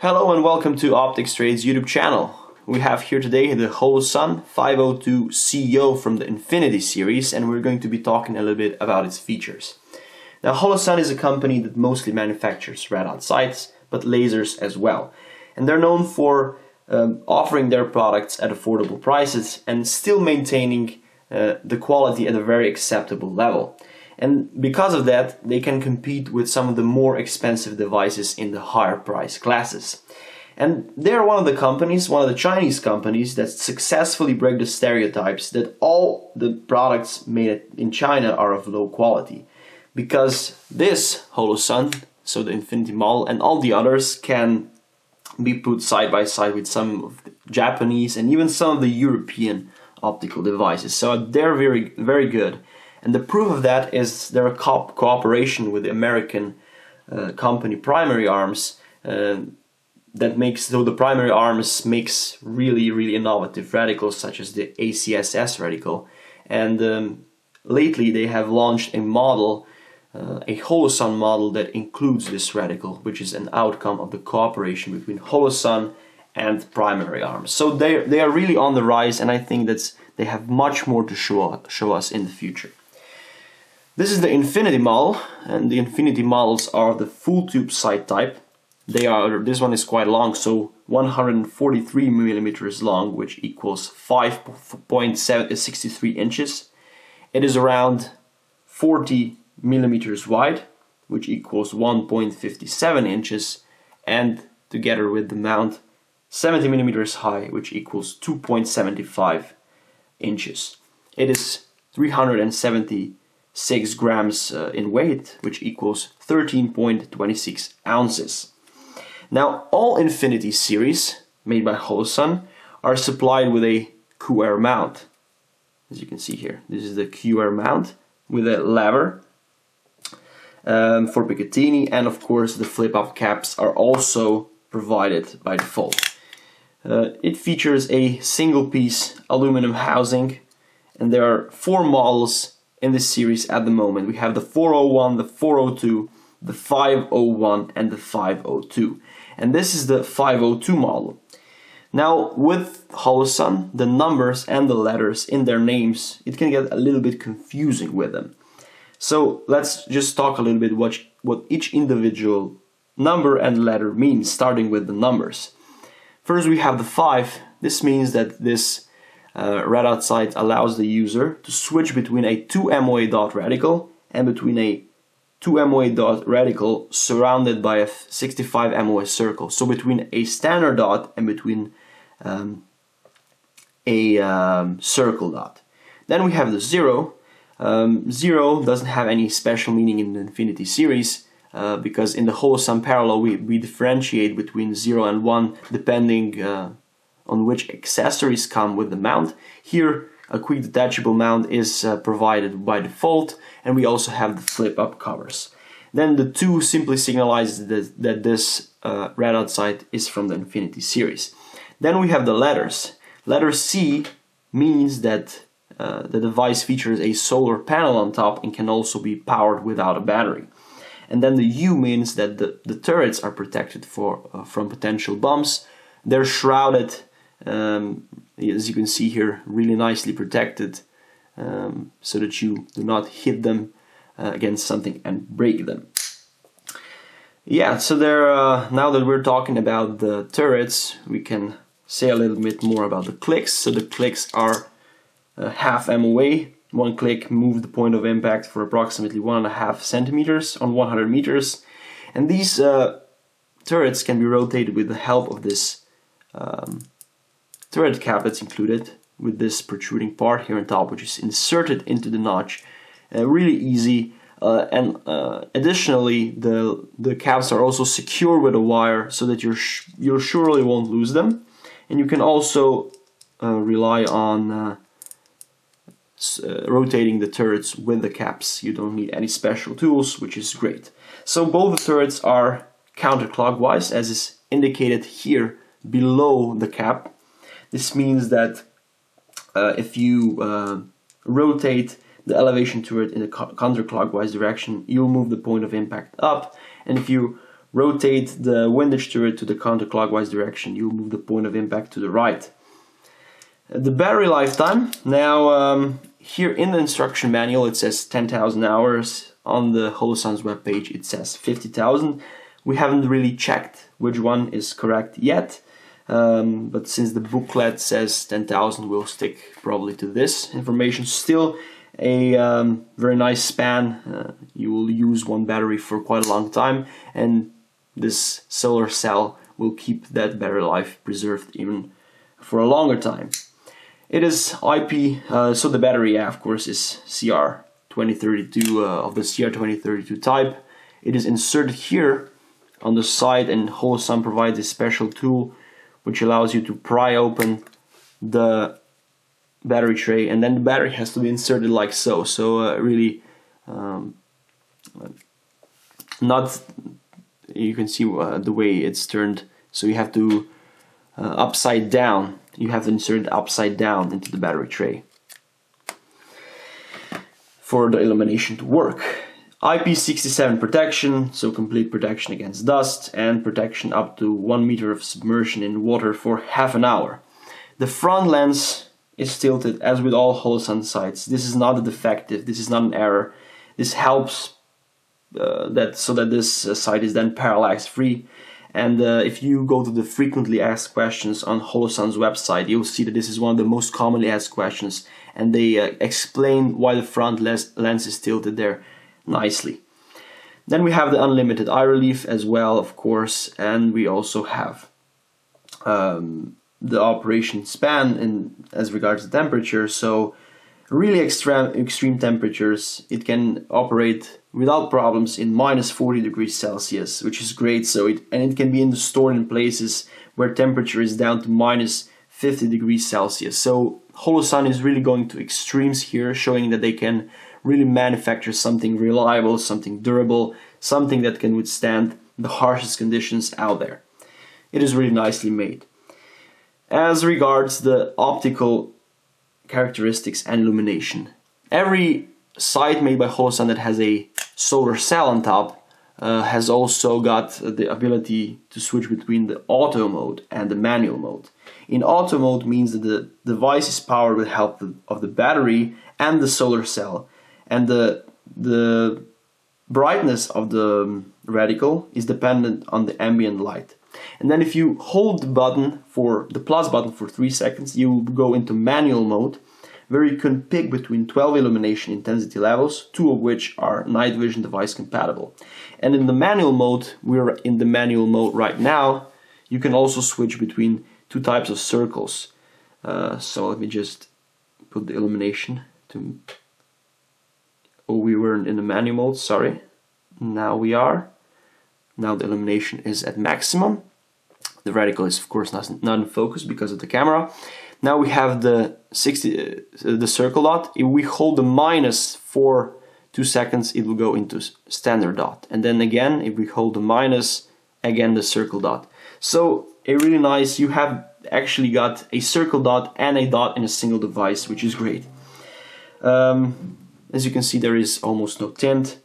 Hello and welcome to Optics Trade's YouTube channel. We have here today the Holosun 502CU from the Infiniti series, and we're going to be talking a little bit about its features. Now, Holosun is a company that mostly manufactures red-dot sights, but lasers as well. And they're known for offering their products at affordable prices and still maintaining the quality at a very acceptable level. And because of that, they can compete with some of the more expensive devices in the higher price classes. And they're one of the companies, one of the Chinese companies that successfully break the stereotypes that all the products made in China are of low quality. Because this Holosun, so the Infiniti model, and all the others can be put side by side with some of the Japanese and even some of the European optical devices. So they're very good. And the proof of that is their cooperation with the American company Primary Arms that makes, though the Primary Arms makes really innovative reticles such as the ACSS reticle. And lately they have launched a model, a Holosun model that includes this reticle, which is an outcome of the cooperation between Holosun and Primary Arms. So they are really on the rise, and I think they have much more to show us in the future. This is the Infiniti model, and the Infiniti models are the full tube sight type. This one is quite long, so 143 millimeters long, which equals 5.63 inches. It is around 40 millimeters wide, which equals 1.57 inches, and together with the mount, 70 millimeters high, which equals 2.75 inches. It is 376 grams in weight, which equals 13.26 ounces. Now, all Infiniti series made by Holosun are supplied with a QR mount. As you can see here, this is the QR mount with a lever for Picatinny, and of course the flip-up caps are also provided by default. It features a single-piece aluminum housing, and there are 4 models in this series at the moment. We have the 401, the 402, the 501, and the 502. And this is the 502 model. Now, with Holosun, the numbers and the letters in their names, it can get a little bit confusing with them. So let's just talk a little bit what each individual number and letter means, starting with the numbers. First, we have the 5. This means that this red-dot sight allows the user to switch between a 2 MOA dot reticle and between a 2 MOA dot reticle surrounded by a 65 MOA circle. So between a standard dot and between a circle dot. Then we have the 0. 0 doesn't have any special meaning in the Infiniti series because in the Holosun parallel we differentiate between 0 and 1 depending on which accessories come with the mount. Here, a quick detachable mount is provided by default, and we also have the flip-up covers. Then the 2 simply signalizes that this red-dot sight is from the Infiniti series. Then we have the letters. Letter C means that the device features a solar panel on top and can also be powered without a battery. And then the U means that the turrets are protected from potential bumps. They're shrouded, as you can see here, really nicely protected, so that you do not hit them against something and break them. Yeah, so now that we're talking about the turrets, we can say a little bit more about the clicks. So the clicks are half MOA. One click moves the point of impact for approximately 1.5 centimeters on 100 meters. And these turrets can be rotated with the help of this turret cap that's included with this protruding part here on top, which is inserted into the notch. Really easy, and additionally the caps are also secure with a wire so that you surely won't lose them. And you can also rely on rotating the turrets with the caps. You don't need any special tools, which is great. So both the turrets are counterclockwise, as is indicated here below the cap. This means that if you rotate the elevation turret in a counterclockwise direction, you'll move the point of impact up, and if you rotate the windage turret to the counterclockwise direction, you'll move the point of impact to the right. The battery lifetime, now here in the instruction manual it says 10,000 hours, on the Holosun's webpage it says 50,000. We haven't really checked which one is correct yet, but since the booklet says 10,000, we'll stick probably to this information. Still a very nice span. You will use one battery for quite a long time, and this solar cell will keep that battery life preserved even for a longer time. It is IP, so the battery, of course, is CR2032 of the CR2032 type. It is inserted here on the side, and Holosun provides a special tool which allows you to pry open the battery tray, and then the battery has to be inserted like so. So really, not, you can see the way it's turned. So you have to upside down. You have to insert it upside down into the battery tray for the illumination to work. IP67 protection, so complete protection against dust, and protection up to 1 meter of submersion in water for half an hour. The front lens is tilted, as with all Holosun sights. This is not a defective, this is not an error. This helps so that this sight is then parallax free. And if you go to the frequently asked questions on Holosun's website, you'll see that this is one of the most commonly asked questions, and they explain why the front lens is tilted there nicely. Then we have the unlimited eye relief as well, of course, and we also have the operation span as regards to temperature. So really extreme temperatures, it can operate without problems in -40 degrees Celsius, which is great. So it can be stored in places where temperature is down to -50 degrees Celsius. So Holosun is really going to extremes here, showing that they can really manufacture something reliable, something durable, something that can withstand the harshest conditions out there. It is really nicely made. As regards the optical characteristics and illumination, every sight made by Holosun that has a solar cell on top has also got the ability to switch between the auto mode and the manual mode. In auto mode means that the device is powered with help of the battery and the solar cell, and the brightness of the reticle is dependent on the ambient light. And then if you hold the plus button for 3 seconds, you go into manual mode, where you can pick between 12 illumination intensity levels, 2 of which are night vision device compatible. And in the manual mode, we're in the manual mode right now, you can also switch between 2 types of circles. So let me just put the illumination to... Oh, we weren't in the manual mode, sorry. Now we are. Now the illumination is at maximum. The reticle is of course not in focus because of the camera. Now we have the circle dot. If we hold the minus for 2 seconds, it will go into standard dot. And then again, if we hold the minus, again the circle dot. So a really nice, you have actually got a circle dot and a dot in a single device, which is great. As you can see, there is almost no tint.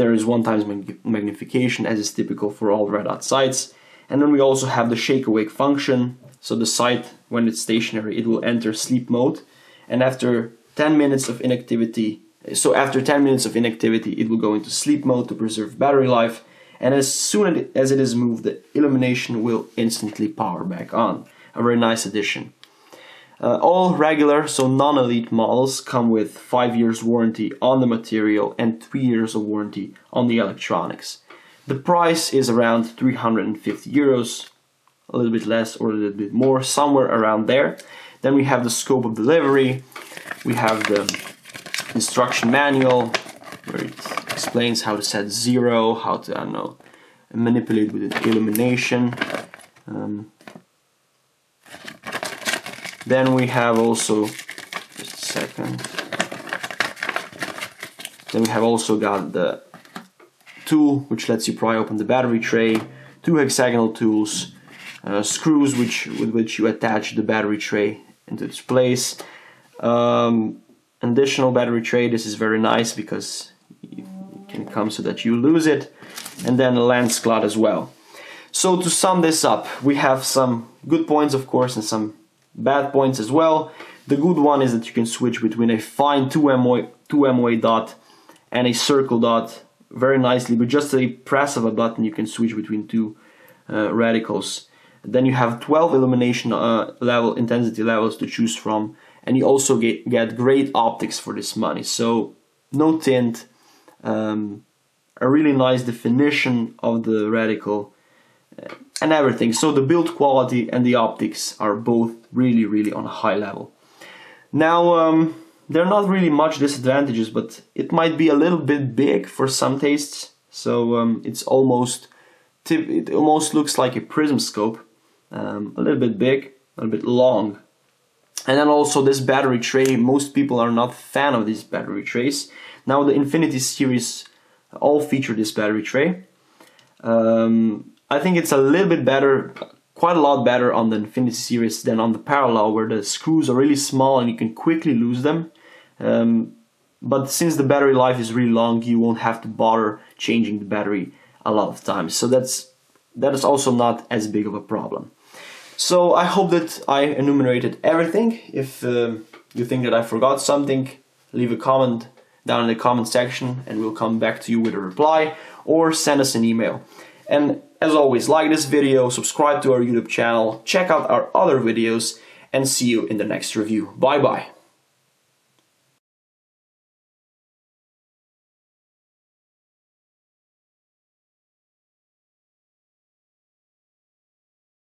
There is 1x magnification, as is typical for all red dot sights. And then we also have the shake awake function. So the sight, when it's stationary, it will enter sleep mode. And after 10 minutes of inactivity, it will go into sleep mode to preserve battery life. And as soon as it is moved, the illumination will instantly power back on. A very nice addition. All regular, so non-elite models come with 5 years warranty on the material and 3 years of warranty on the electronics. The price is around 350 euros, a little bit less or a little bit more, somewhere around there. Then we have the scope of delivery, we have the instruction manual, where it explains how to set 0, how to, I don't know, manipulate with illumination. Then we have also, just a second, then we have also got the tool which lets you pry open the battery tray, 2 hexagonal tools, screws with which you attach the battery tray into its place. Additional battery tray, this is very nice because it can come so that you lose it. and then a lens cloth as well. So to sum this up, we have some good points, of course, and some bad points as well. The good one is that you can switch between a fine 2 MOA dot and a circle dot very nicely. With just a press of a button, you can switch between two radicals. Then you have 12 illumination intensity levels to choose from, and you also get great optics for this money. So no tint, a really nice definition of the radical, and everything. So the build quality and the optics are both really on a high level. Now there are not really much disadvantages, but it might be a little bit big for some tastes. So it almost looks like a prism scope, a little bit big, a little bit long. And then also this battery tray, most people are not a fan of these battery trays. Now the Infiniti series all feature this battery tray. I think it's a little bit better, quite a lot better on the Infiniti series than on the Parallel, where the screws are really small and you can quickly lose them. But since the battery life is really long, you won't have to bother changing the battery a lot of times. So that is also not as big of a problem. So I hope that I enumerated everything. If you think that I forgot something, leave a comment down in the comment section and we'll come back to you with a reply, or send us an email. And as always, like this video, subscribe to our YouTube channel, check out our other videos, and see you in the next review. Bye bye.